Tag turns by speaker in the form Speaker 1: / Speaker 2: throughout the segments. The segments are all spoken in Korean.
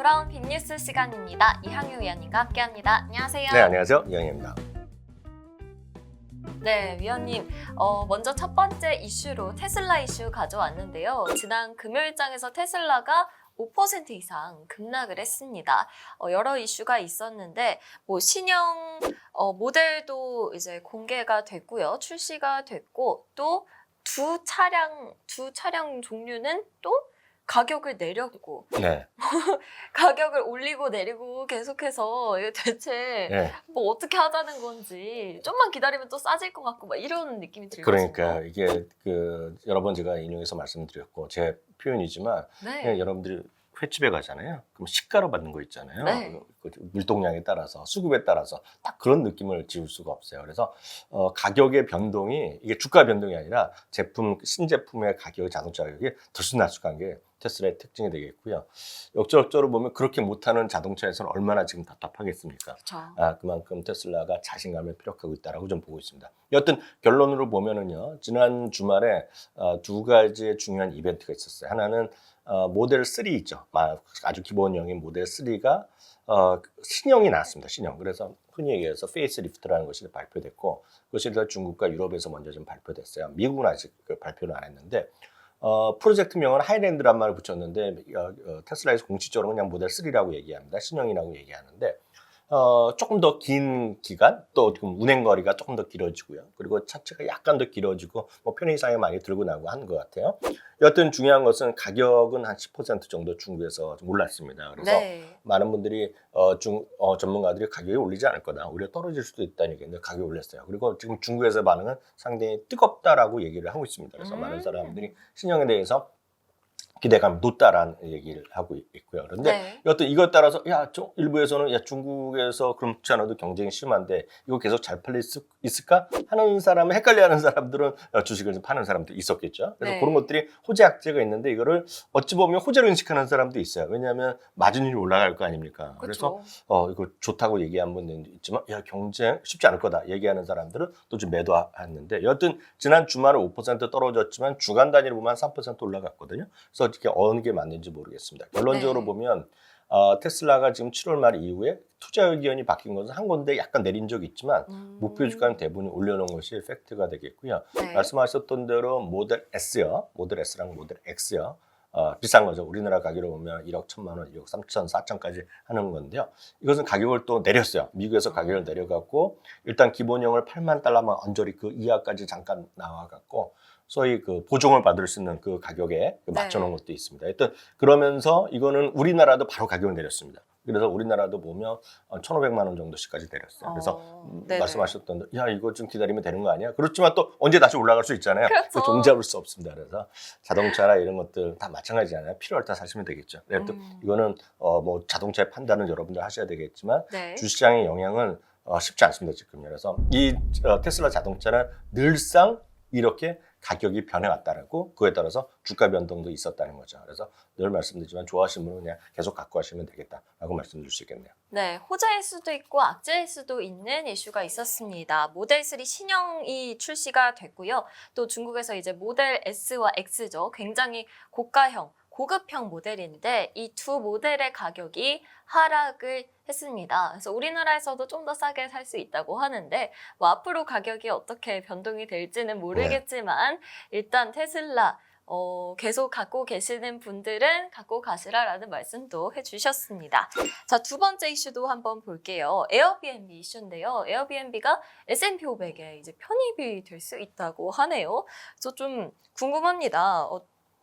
Speaker 1: 돌아온 빅뉴스 시간입니다. 이항유 위원님과 함께합니다. 안녕하세요.
Speaker 2: 네, 안녕하세요. 이항유입니다.
Speaker 1: 네, 위원님. 먼저 첫 번째 이슈로 테슬라 이슈 가져왔는데요. 지난 금요일장에서 테슬라가 5% 이상 급락을 했습니다. 여러 이슈가 있었는데 신형 모델도 이제 공개가 됐고요. 출시가 됐고 또 두 차량 종류는 또 가격을 내렸고
Speaker 2: 네.
Speaker 1: 가격을 올리고 내리고 계속해서 이거 대체
Speaker 2: 네.
Speaker 1: 뭐 어떻게 하자는 건지 좀만 기다리면 또 싸질 것 같고 막 이런 느낌이 들거든요.
Speaker 2: 그러니까 이게 여러 번 제가 인용해서 말씀드렸고 제 표현이지만
Speaker 1: 네.
Speaker 2: 그냥 여러분들이 횟집에 가잖아요. 그럼 시가로 받는 거 있잖아요.
Speaker 1: 네.
Speaker 2: 물동량에 따라서 수급에 따라서 딱 그런 느낌을 지울 수가 없어요. 그래서 가격의 변동이 이게 주가 변동이 아니라 신제품의 가격, 자동차 가격이 들쑥날쑥한 게 테슬라의 특징이 되겠고요. 역설적으로 보면 그렇게 못하는 자동차에서는 얼마나 지금 답답하겠습니까?
Speaker 1: 그렇죠.
Speaker 2: 그만큼 테슬라가 자신감을 피력하고 있다라고 좀 보고 있습니다. 여튼 결론으로 보면은요, 지난 주말에 두 가지의 중요한 이벤트가 있었어요. 하나는 모델 3 있죠. 아주 기본형인 모델 3가 신형이 나왔습니다. 신형. 그래서 흔히 얘기해서 페이스리프트라는 것이 발표됐고, 그것이 중국과 유럽에서 먼저 좀 발표됐어요. 미국은 아직 발표를 안 했는데, 프로젝트명은 하이랜드란 말을 붙였는데 테슬라에서 공식적으로 그냥 모델 3라고 얘기합니다. 신형이라고 얘기하는데 조금 더 긴 기간, 또 운행 거리가 조금 더 길어지고요. 그리고 차체가 약간 더 길어지고 편의상에 많이 들고 나고 하는 것 같아요. 여튼 중요한 것은 가격은 한 10% 정도 중국에서 좀 올랐습니다. 그래서
Speaker 1: 네.
Speaker 2: 많은 분들이 전문가들이 가격이 올리지 않을 거다, 오히려 떨어질 수도 있다는 얘기인데 가격이 올랐어요. 그리고 지금 중국에서 반응은 상당히 뜨겁다라고 얘기를 하고 있습니다. 그래서 많은 사람들이 신형에 대해서 기대감이 높다라는 얘기를 하고 있고요. 그런데
Speaker 1: 네.
Speaker 2: 여튼 이것 따라서 일부에서는 중국에서 그렇지 않아도 경쟁이 심한데 이거 계속 잘 팔릴 수 있을까 하는 사람은, 헷갈려하는 사람들은 주식을 좀 파는 사람도 있었겠죠. 그래서
Speaker 1: 네.
Speaker 2: 그런 것들이 호재 악재가 있는데 이거를 어찌 보면 호재로 인식하는 사람도 있어요. 왜냐하면 마진율이 올라갈 거 아닙니까?
Speaker 1: 그렇죠.
Speaker 2: 그래서 이거 좋다고 얘기한 분도 있지만 경쟁 쉽지 않을 거다 얘기하는 사람들은 또 좀 매도했는데, 여튼 지난 주말에 5% 떨어졌지만 주간 단위로 보면 3% 올라갔거든요. 그래서 이게 어느 게 맞는지 모르겠습니다. 결론적으로
Speaker 1: 네.
Speaker 2: 보면 테슬라가 지금 7월 말 이후에 투자 의견이 바뀐 것은 한 군데 약간 내린 적이 있지만 목표 주가는 대부분 올려놓은 것이 팩트가 되겠고요.
Speaker 1: 네.
Speaker 2: 말씀하셨던 대로 모델 S요, 모델 S랑 모델 X요. 비싼 거죠. 우리나라 가격으로 보면 1억 1천만 원, 1억 3천, 4천까지 하는 건데요. 이것은 가격을 또 내렸어요. 미국에서 가격을 내려갖고 일단 기본형을 8만 달러만 언저리 그 이하까지 잠깐 나와갖고 소위 보정을 받을 수 있는 그 가격에 맞춰놓은 것도 있습니다. 하여튼 그러면서 이거는 우리나라도 바로 가격을 내렸습니다. 그래서 우리나라도 보면 1,500만 원 정도씩까지 내렸어요. 그래서 말씀하셨던 이거 좀 기다리면 되는 거 아니야? 그렇지만 또 언제 다시 올라갈 수 있잖아요.
Speaker 1: 그렇죠.
Speaker 2: 종잡을 수 없습니다. 그래서 자동차나 이런 것들 다 마찬가지잖아요. 필요할 때 사시면 되겠죠. 또 이거는 자동차의 판단은 여러분들 하셔야 되겠지만
Speaker 1: 네.
Speaker 2: 주시장의 영향은 쉽지 않습니다. 지금. 그래서 이 테슬라 자동차는 늘상 이렇게 가격이 변해왔다라고, 그에 따라서 주가 변동도 있었다는 거죠. 그래서 늘 말씀드리지만 좋아하시는 분은 그냥 계속 갖고 하시면 되겠다라고 말씀드릴 수 있겠네요.
Speaker 1: 네, 호재일 수도 있고 악재일 수도 있는 이슈가 있었습니다. 모델 3 신형이 출시가 됐고요. 또 중국에서 이제 모델 S와 X죠. 굉장히 고급형 모델인데 이 두 모델의 가격이 하락을 했습니다. 그래서 우리나라에서도 좀 더 싸게 살 수 있다고 하는데 앞으로 가격이 어떻게 변동이 될지는 모르겠지만 일단 테슬라 계속 갖고 계시는 분들은 갖고 가시라라는 말씀도 해주셨습니다. 자, 두 번째 이슈도 한번 볼게요. 에어비앤비 이슈인데요. 에어비앤비가 S&P 500에 이제 편입이 될 수 있다고 하네요. 그래서 좀 궁금합니다.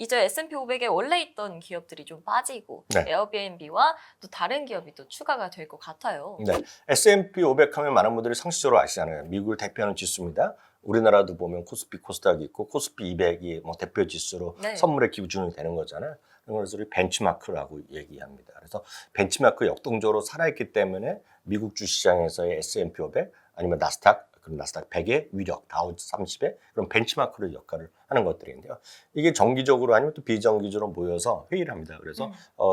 Speaker 1: 이제 S&P 500에 원래 있던 기업들이 좀 빠지고
Speaker 2: 네.
Speaker 1: 에어비앤비와 또 다른 기업이 또 추가가 될 것 같아요.
Speaker 2: 네, S&P 500 하면 많은 분들이 상식적으로 아시잖아요. 미국을 대표하는 지수입니다. 우리나라도 보면 코스피, 코스닥이 있고 코스피 200이 대표 지수로
Speaker 1: 네.
Speaker 2: 선물의 기준이 되는 거잖아요. 그런 것을 벤치마크라고 얘기합니다. 그래서 벤치마크 역동적으로 살아있기 때문에 미국 주시장에서의 S&P 500 아니면 나스닥 100의 위력, 다우 30의 그런 벤치마크의 역할을 하는 것들인데요. 이게 정기적으로 아니면 또 비정기적으로 모여서 회의를 합니다. 그래서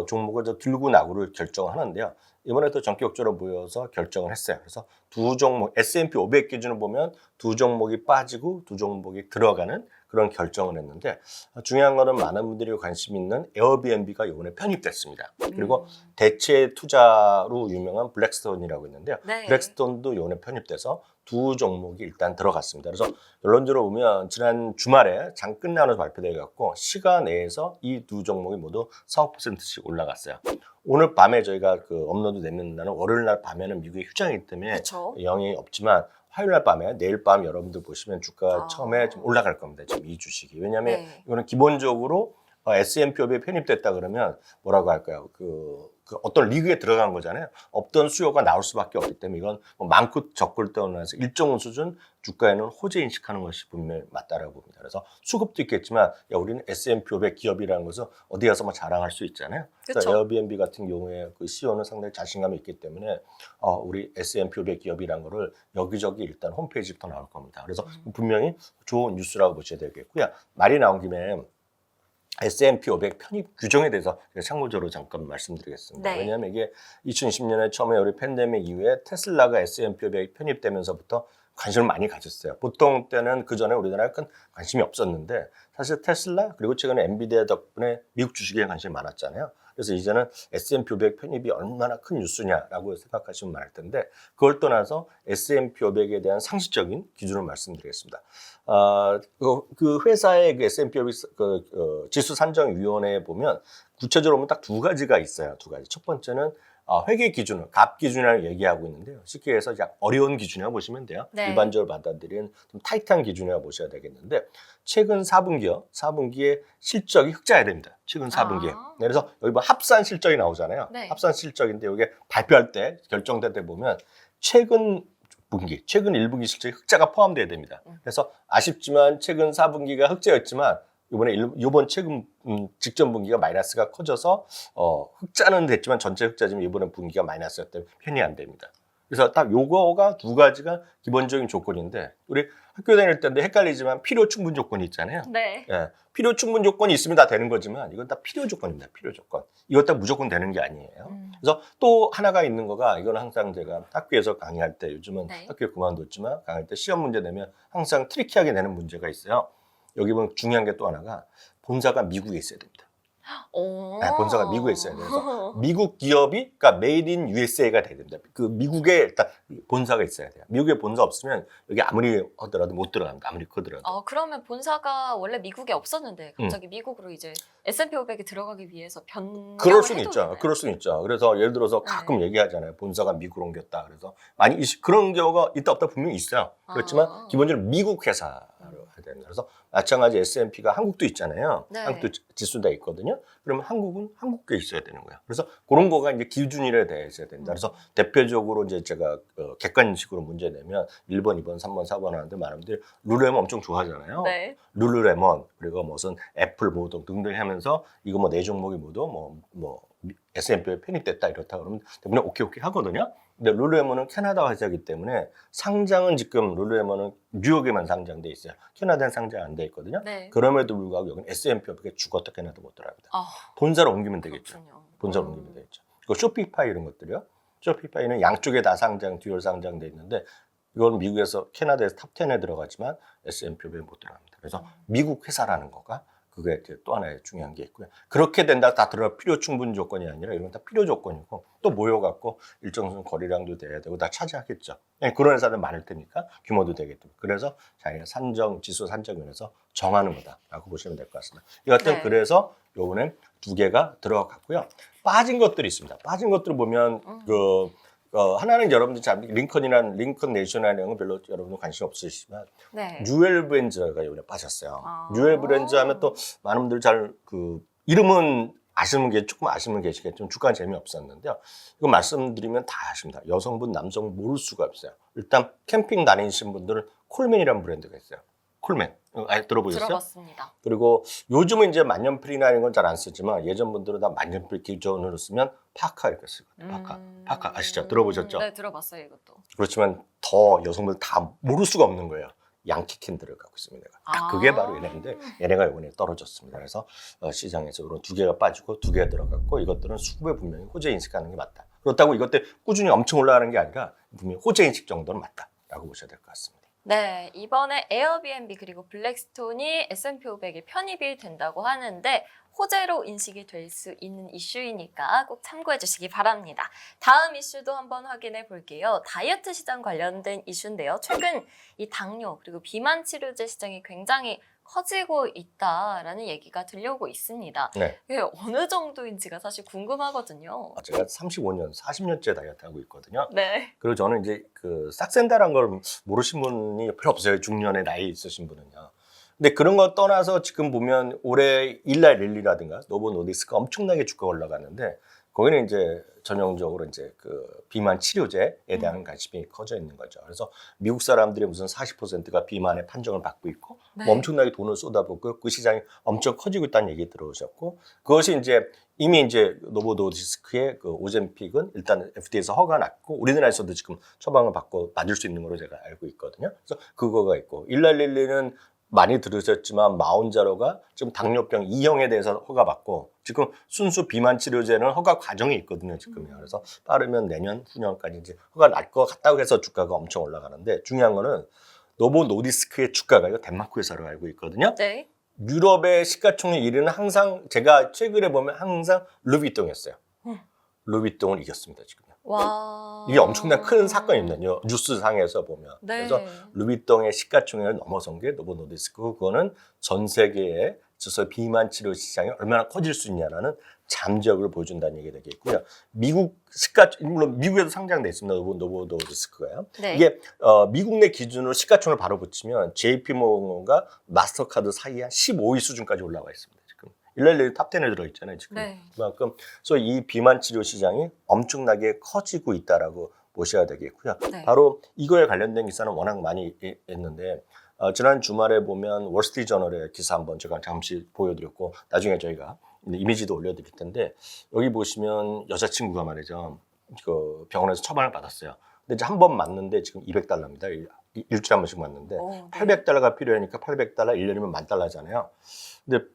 Speaker 2: 종목을 들고 나고를 결정하는데요. 이번에도 전격적으로 모여서 결정을 했어요. 그래서 두 종목 S&P 500 기준으로 보면 두 종목이 빠지고 두 종목이 들어가는 그런 결정을 했는데 중요한 거는 많은 분들이 관심 있는 에어비앤비가 이번에 편입됐습니다. 그리고 대체 투자로 유명한 블랙스톤이라고 있는데요.
Speaker 1: 네.
Speaker 2: 블랙스톤도 이번에 편입돼서 두 종목이 일단 들어갔습니다. 그래서 결론적으로 보면 지난 주말에 장 끝나면서 발표돼 갖고 시간 내에서 이 두 종목이 모두 4~5%씩 올라갔어요. 오늘 밤에 저희가 그 업로드 되는 날은 월요일 날 밤에는 미국에 휴장이기 때문에
Speaker 1: 그렇죠.
Speaker 2: 영향이 없지만 화요일 날 밤에 내일 밤 여러분들 보시면 주가
Speaker 1: 아.
Speaker 2: 처음에 좀 올라갈 겁니다. 지금 이 주식이. 왜냐하면
Speaker 1: 네.
Speaker 2: 이거는 기본적으로 S&P 500에 편입됐다 그러면 뭐라고 할까요? 그 어떤 리그에 들어간 거잖아요. 없던 수요가 나올 수밖에 없기 때문에 이건 뭐 많고 적고를 떠나서 일정 수준 주가에는 호재 인식하는 것이 분명히 맞다라고 봅니다. 그래서 수급도 있겠지만 야, 우리는 S&P 500 기업이라는 것을 어디 가서 뭐 자랑할 수 있잖아요. 그래서
Speaker 1: 그쵸.
Speaker 2: 에어비앤비 같은 경우에 그 CEO는 상당히 자신감이 있기 때문에 우리 S&P 500 기업이라는 거를 여기저기 일단 홈페이지부터 나올 겁니다. 그래서 분명히 좋은 뉴스라고 보셔야 되겠고요. 말이 나온 김에 S&P 500 편입 규정에 대해서 제가 참고적으로 잠깐 말씀드리겠습니다.
Speaker 1: 네.
Speaker 2: 왜냐하면 이게 2020년에 처음에 우리 팬데믹 이후에 테슬라가 S&P 500 편입되면서부터 관심을 많이 가졌어요. 보통 때는 그 전에 우리나라에 큰 관심이 없었는데 사실 테슬라 그리고 최근에 엔비디아 덕분에 미국 주식에 관심이 많았잖아요. 그래서 이제는 S&P 500 편입이 얼마나 큰 뉴스냐라고 생각하시면 많을 텐데 그걸 떠나서 S&P 500에 대한 상식적인 기준을 말씀드리겠습니다. 그 회사의 그 S&P 500 지수 산정위원회에 보면 구체적으로 보면 딱 두 가지가 있어요. 두 가지. 첫 번째는 회계 기준을, 값 기준이라고 얘기하고 있는데요. 쉽게 해서 그냥 어려운 기준이라고 보시면 돼요.
Speaker 1: 네.
Speaker 2: 일반적으로 받아들이는 좀 타이트한 기준이라고 보셔야 되겠는데 최근 4분기에 실적이 흑자야 됩니다. 최근 4분기에.
Speaker 1: 아.
Speaker 2: 그래서 여기 뭐 합산 실적이 나오잖아요.
Speaker 1: 네.
Speaker 2: 합산 실적인데 이게 발표할 때 결정될 때 보면 최근 1분기 실적이 흑자가 포함돼야 됩니다. 그래서 아쉽지만 최근 4분기가 흑자였지만 이번 최근 직전 분기가 마이너스가 커져서 흑자는 됐지만 전체 흑자지만 이번에 분기가 마이너스였기 때문에 편이 안 됩니다. 그래서 딱 요거가 두 가지가 기본적인 조건인데 우리 학교 다닐 때인데 헷갈리지만 필요 충분 조건이 있잖아요.
Speaker 1: 네.
Speaker 2: 예, 필요 충분 조건이 있으면 다 되는 거지만 이건 다 필요 조건입니다. 필요 조건. 이것 다 무조건 되는 게 아니에요. 그래서 또 하나가 있는 거가 이건 항상 제가 학교에서 강의할 때 요즘은
Speaker 1: 네.
Speaker 2: 학교 그만뒀지만 강의할 때 시험 문제 내면 항상 트리키하게 내는 문제가 있어요. 여기 보면 중요한 게 또 하나가 본사가 미국에 있어야 됩니다.
Speaker 1: 오.
Speaker 2: 네, 본사가 미국에 있어야 돼요. 그래서 미국 기업이 그러니까 메이드 인 USA가 돼야 됩니다. 그 미국에 일단 본사가 있어야 돼요. 미국에 본사 없으면 여기 아무리 하더라도 못 들어갑니다. 아무리 크더라도.
Speaker 1: 그러면 본사가 원래 미국에 없었는데 갑자기 미국으로 이제 S&P 500에 들어가기 위해서 변경을
Speaker 2: 그럴 수는
Speaker 1: 해도
Speaker 2: 있죠.
Speaker 1: 되나요?
Speaker 2: 그럴 수는 있죠. 그래서 예를 들어서 가끔 얘기하잖아요. 본사가 미국으로 옮겼다. 그래서 많이 그런 경우가 있다 없다 분명히 있어요. 그렇지만 기본적으로 미국 회사로 해야 됩니다. 그래서 마찬가지 S&P가 한국도 있잖아요.
Speaker 1: 네.
Speaker 2: 한국도 지수다 있거든요. 그러면 한국은 한국에 있어야 되는 거예요. 그래서 그런 거가 이제 기준이라 돼 있어야 된다. 그래서 대표적으로 이제 제가 객관식으로 문제 내면 1번, 2번, 3번, 4번 하는데 많은 분들이 룰레몬 엄청 좋아하잖아요.
Speaker 1: 네.
Speaker 2: 룰루레몬 그리고 무슨 애플 모두 등등 하면서 이거 뭐 네 종목이 모두 뭐 S&P에 편입됐다 이렇다 그러면 대부분 오케이 하거든요. 근데 룰루레몬은 캐나다 회사이기 때문에 상장은 지금 룰루레몬은 뉴욕에만 상장돼 있어요. 캐나다는 상장 안 돼 있거든요.
Speaker 1: 네.
Speaker 2: 그럼에도 불구하고 여기는 S&P 500에 죽었다 캐나다 못 들어갑니다.
Speaker 1: 아,
Speaker 2: 본사를 옮기면 되겠죠.
Speaker 1: 그렇군요.
Speaker 2: 본사를 옮기면 되겠죠. 그리고 쇼피파이 이런 것들이요. 쇼피파이는 양쪽에 다 듀얼 상장돼 있는데 이건 미국에서 캐나다에서 탑 10에 들어가지만 S&P 500에 못 들어갑니다. 그래서 미국 회사라는 거가 그게 이제 또 하나의 중요한 게 있고요. 그렇게 된다 다 들어가 필요 충분 조건이 아니라 이런 건 다 필요 조건이고 또 모여갖고 일정 수준 거래량도 돼야 되고 다 차지하겠죠. 그런 회사들 많을 테니까 규모도 되겠죠. 그래서 자기가 지수 산정위원회에서 정하는 거다라고 보시면 될 것 같습니다. 이것들
Speaker 1: 네.
Speaker 2: 그래서 요번에 두 개가 들어갔고요. 빠진 것들이 있습니다. 빠진 것들을 보면 하나는 여러분들 잘 링컨 내셔널이라는 건 별로 여러분들 관심 없으시지만
Speaker 1: 네.
Speaker 2: 뉴엘 브랜드가 이번에 빠졌어요.
Speaker 1: 아.
Speaker 2: 뉴엘 브랜드 하면 또 많은 분들 잘 이름은 조금 아시는 분 계시겠지만 주가는 재미없었는데요. 이거 말씀드리면 다 아십니다. 여성분, 남성분 모를 수가 없어요. 일단 캠핑 다니시는 분들은 콜맨이라는 브랜드가 있어요. 콜맨. 들어보셨어요?
Speaker 1: 들어봤습니다.
Speaker 2: 그리고 요즘은 이제 만년필이나 이런 건 잘 안 쓰지만 예전 분들은 다 만년필 기존으로 쓰면 파카 이렇게 쓰거든요. 파카 아시죠? 들어보셨죠?
Speaker 1: 네, 들어봤어요 이것도.
Speaker 2: 그렇지만 더 여성분들 다 모를 수가 없는 거예요. 양키 캔들을 갖고 있습니다. 딱 그게 바로 얘네인데 얘네가 이번에 떨어졌습니다. 그래서 시장에서 그런 두 개가 빠지고 두 개가 들어갔고 이것들은 수급에 분명히 호재 인식하는 게 맞다. 그렇다고 이것 때 꾸준히 엄청 올라가는 게 아니라 분명히 호재 인식 정도는 맞다라고 보셔야 될 것 같습니다.
Speaker 1: 네, 이번에 에어비앤비 그리고 블랙스톤이 S&P 500에 편입이 된다고 하는데 호재로 인식이 될 수 있는 이슈이니까 꼭 참고해 주시기 바랍니다. 다음 이슈도 한번 확인해 볼게요. 다이어트 시장 관련된 이슈인데요. 최근 이 당뇨 그리고 비만 치료제 시장이 굉장히 커지고 있다라는 얘기가 들려오고 있습니다.
Speaker 2: 네.
Speaker 1: 이게 어느 정도인지가 사실 궁금하거든요.
Speaker 2: 제가 35년, 40년째 다이어트 하고 있거든요.
Speaker 1: 네.
Speaker 2: 그리고 저는 이제 그 싹센다라는 걸 모르신 분이 별로 없어요. 중년의 나이 있으신 분은요. 근데 그런 거 떠나서 지금 보면 올해 일날 릴리라든가 노보 노디스크가 엄청나게 주가가 올라가는데 거기는 이제 전형적으로 이제 그 비만 치료제에 대한 관심이 커져 있는 거죠. 그래서 미국 사람들이 무슨 40%가 비만의 판정을 받고 있고
Speaker 1: 네.
Speaker 2: 뭐 엄청나게 돈을 쏟아붓고 그 시장이 엄청 커지고 있다는 얘기 들어오셨고 그것이 이제 이미 이제 노보 노디스크의 그 오젬픽은 일단 FDA에서 허가 났고 우리나라에서도 지금 처방을 받고 맞을 수 있는 걸로 제가 알고 있거든요. 그래서 그거가 있고 일랄릴리는 많이 들으셨지만 마운자로가 지금 당뇨병 2형에 대해서 허가받고 지금 순수 비만 치료제는 허가 과정이 있거든요, 지금요. 그래서 빠르면 내년, 후년까지 이제 허가 날 것 같다고 해서 주가가 엄청 올라가는데 중요한 거는 노보 노디스크의 주가가 이거 덴마크 회사로 알고 있거든요.
Speaker 1: 네.
Speaker 2: 유럽의 시가총액 1위는 항상 제가 최근에 보면 항상 루비통이었어요. 루비통을 이겼습니다, 지금요.
Speaker 1: 와.
Speaker 2: 이게 엄청난 큰 사건입니다. 뉴스상에서 보면.
Speaker 1: 네.
Speaker 2: 그래서 루비통의 시가총액을 넘어선 게 노보 노디스크. 그거는 전 세계에 있어서 비만 치료 시장이 얼마나 커질 수 있냐라는 잠재력을 보여준다는 얘기가 되겠고요. 미국 물론 미국에도 상장돼 있습니다. 노보 노디스크가요.
Speaker 1: 네.
Speaker 2: 이게 미국 내 기준으로 시가총액을 바로 붙이면 JP모건과 마스터카드 사이에 한 15위 수준까지 올라와 있습니다. 지금 일랄리 탑10에 들어있잖아요. 지금
Speaker 1: 네.
Speaker 2: 그만큼 그래서 이 비만 치료 시장이 엄청나게 커지고 있다라고 보셔야 되겠고요.
Speaker 1: 네.
Speaker 2: 바로 이거에 관련된 기사는 워낙 많이 있는데 지난 주말에 보면 월스트리트저널의 기사 한번 제가 잠시 보여드렸고 나중에 저희가 이미지도 올려드릴 텐데 여기 보시면 여자친구가 말이죠. 그 병원에서 처방을 받았어요. 근데 이제 한 번 맞는데 지금 $200입니다. 일주일에 한 번씩 맞는데
Speaker 1: 네.
Speaker 2: $800가 필요하니까 $800 1년이면 $10,000잖아요. 근데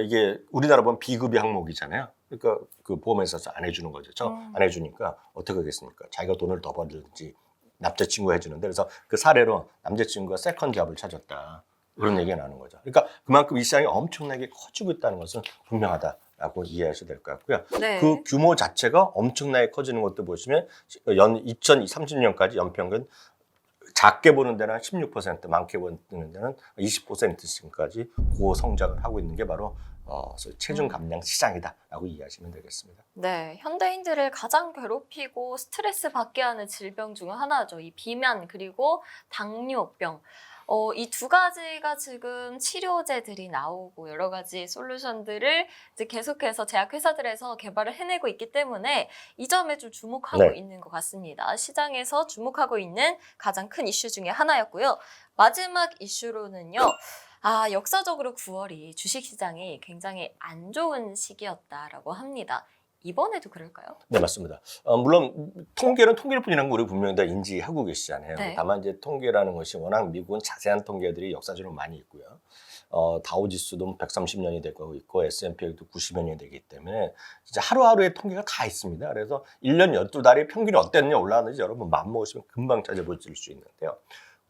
Speaker 2: 이게 우리나라 보면 비급여 항목이잖아요. 그러니까 그 보험회사에서 안 해주는 거죠. 안 해주니까 어떻게 하겠습니까? 자기가 돈을 더 벌든지 남자친구가 해주는데 그래서 그 사례로 남자친구가 세컨 잡을 찾았다. 그런 얘기가 나는 거죠. 그러니까 그만큼 이 시장이 엄청나게 커지고 있다는 것은 분명하다라고 이해하셔야 될 것 같고요.
Speaker 1: 네.
Speaker 2: 그 규모 자체가 엄청나게 커지는 것도 보시면 2030년까지 연평균 작게 보는 데는 16%, 많게 보는 데는 20%씩까지 고성장을 하고 있는 게 바로 체중 감량 시장이다라고 이해하시면 되겠습니다.
Speaker 1: 네, 현대인들을 가장 괴롭히고 스트레스 받게 하는 질병 중 하나죠. 이 비만 그리고 당뇨병. 이 두 가지가 지금 치료제들이 나오고 여러 가지 솔루션들을 이제 계속해서 제약회사들에서 개발을 해내고 있기 때문에 이 점에 좀 주목하고
Speaker 2: 네.
Speaker 1: 있는 것 같습니다. 시장에서 주목하고 있는 가장 큰 이슈 중에 하나였고요. 마지막 이슈로는요. 역사적으로 9월이 주식시장이 굉장히 안 좋은 시기였다라고 합니다. 이번에도 그럴까요?
Speaker 2: 네, 맞습니다. 물론 통계는 통계일 뿐이라는 거 우리 분명히 다 인지하고 계시잖아요.
Speaker 1: 네.
Speaker 2: 다만 이제 통계라는 것이 워낙 미국은 자세한 통계들이 역사적으로 많이 있고요. 다우지수도 130년이 되고 있고 S&P도 90년이 되기 때문에 진짜 하루하루의 통계가 다 있습니다. 그래서 1년 12달이 평균이 어땠냐 올라왔는지 여러분 마음먹으시면 금방 찾아보실 수 있는데요.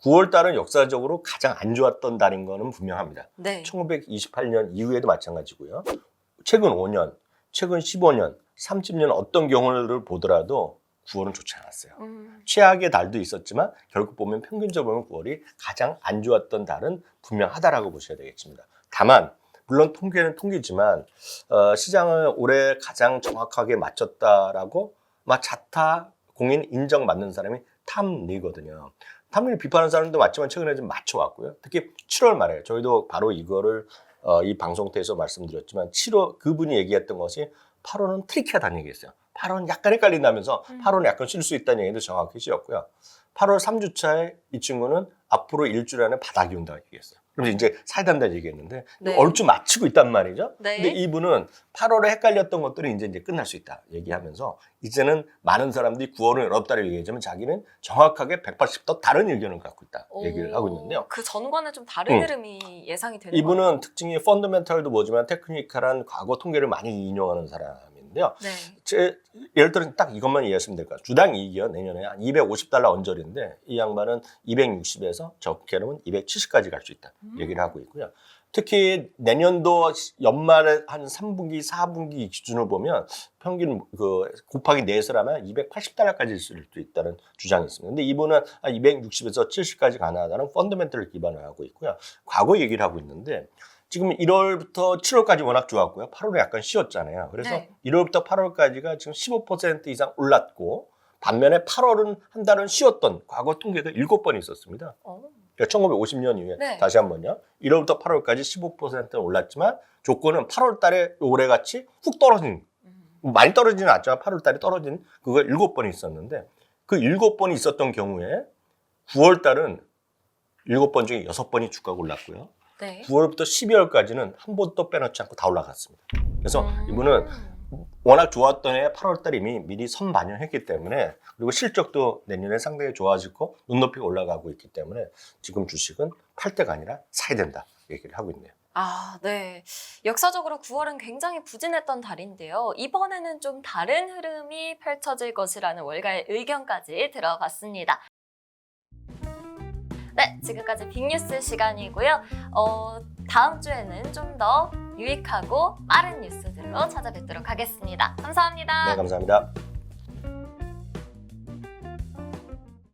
Speaker 2: 9월 달은 역사적으로 가장 안 좋았던 달인 거는 분명합니다.
Speaker 1: 네.
Speaker 2: 1928년 이후에도 마찬가지고요. 최근 5년, 최근 15년, 30년 어떤 경우를 보더라도 9월은 좋지 않았어요. 최악의 달도 있었지만 결국 보면 평균적으로 보면 9월이 가장 안 좋았던 달은 분명하다라고 보셔야 되겠습니다. 다만 물론 통계는 통계지만 시장을 올해 가장 정확하게 맞췄다라고 자타 공인 인정받는 사람이 탐리거든요. 탐리를 비판하는 사람도 맞지만 최근에 좀 맞춰왔고요. 특히 7월 말에 저희도 바로 이거를 이 방송태에서 말씀드렸지만 7월 그분이 얘기했던 것이 8월은 트리키하다는 얘기였어요. 8월은 약간 헷갈린다면서 8월은 약간 쉴 수 있다는 얘기도 정확히 씌웠고요. 8월 3주차에 이 친구는 앞으로 일주일 안에 바닥이 온다고 얘기했어요. 그러면서 이제 사이단다 얘기했는데
Speaker 1: 네.
Speaker 2: 얼추 맞추고 있단 말이죠.
Speaker 1: 네.
Speaker 2: 근데 이분은 8월에 헷갈렸던 것들이 이제 끝날 수 있다 얘기하면서 이제는 많은 사람들이 9월은 어렵다고 얘기하지만 자기는 정확하게 180도 다른 의견을 갖고 있다 얘기를 하고 있는데요.
Speaker 1: 그 전과는 좀 다른 흐름이 예상이 되는
Speaker 2: 이분은
Speaker 1: 거예요?
Speaker 2: 특징이 펀더멘탈도 뭐지만 테크니컬한 과거 통계를 많이 인용하는 사람인데 있는데요.
Speaker 1: 네.
Speaker 2: 예를 들어 딱 이것만 이해하시면 될 것 같아요. 주당 이익이요. 내년에 한 $250 언저리인데 이 양반은 260에서 적게 놓으면 270까지 갈 수 있다. 얘기를 하고 있고요. 특히 내년도 연말에 한 3분기, 4분기 기준으로 보면 평균 곱하기 4을 하면 $280까지 쓸 수 있다는 주장이 있습니다. 근데 이분은 한 260에서 70까지 가능하다는 펀더멘털을 기반을 하고 있고요. 과거 얘기를 하고 있는데 지금 1월부터 7월까지 워낙 좋았고요. 8월에 약간 쉬었잖아요. 그래서
Speaker 1: 네.
Speaker 2: 1월부터 8월까지가 지금 15% 이상 올랐고 반면에 8월은 한 달은 쉬었던 과거 통계가 7번 있었습니다. 그러니까 1950년 이후에
Speaker 1: 네.
Speaker 2: 다시 한번요. 1월부터 8월까지 15% 올랐지만 조건은 8월 달에 올해같이 훅 떨어진 많이 떨어지진 않았지만 8월 달에 떨어진 그거 7번이 있었는데 그 7번이 있었던 경우에 9월 달은 7번 중에 6번이 주가가 올랐고요.
Speaker 1: 네.
Speaker 2: 9월부터 12월까지는 한 번도 빼놓지 않고 다 올라갔습니다. 그래서 이분은 워낙 좋았던 해 8월 달에 이미 미리 선반영했기 때문에 그리고 실적도 내년에 상당히 좋아지고 눈높이 올라가고 있기 때문에 지금 주식은 팔 때가 아니라 사야 된다 얘기를 하고 있네요.
Speaker 1: 아, 네. 역사적으로 9월은 굉장히 부진했던 달인데요. 이번에는 좀 다른 흐름이 펼쳐질 것이라는 월가의 의견까지 들어봤습니다. 네, 지금까지 빅뉴스 시간이고요. 다음 주에는 좀 더 유익하고 빠른 뉴스들로 찾아뵙도록 하겠습니다. 감사합니다.
Speaker 2: 네, 감사합니다.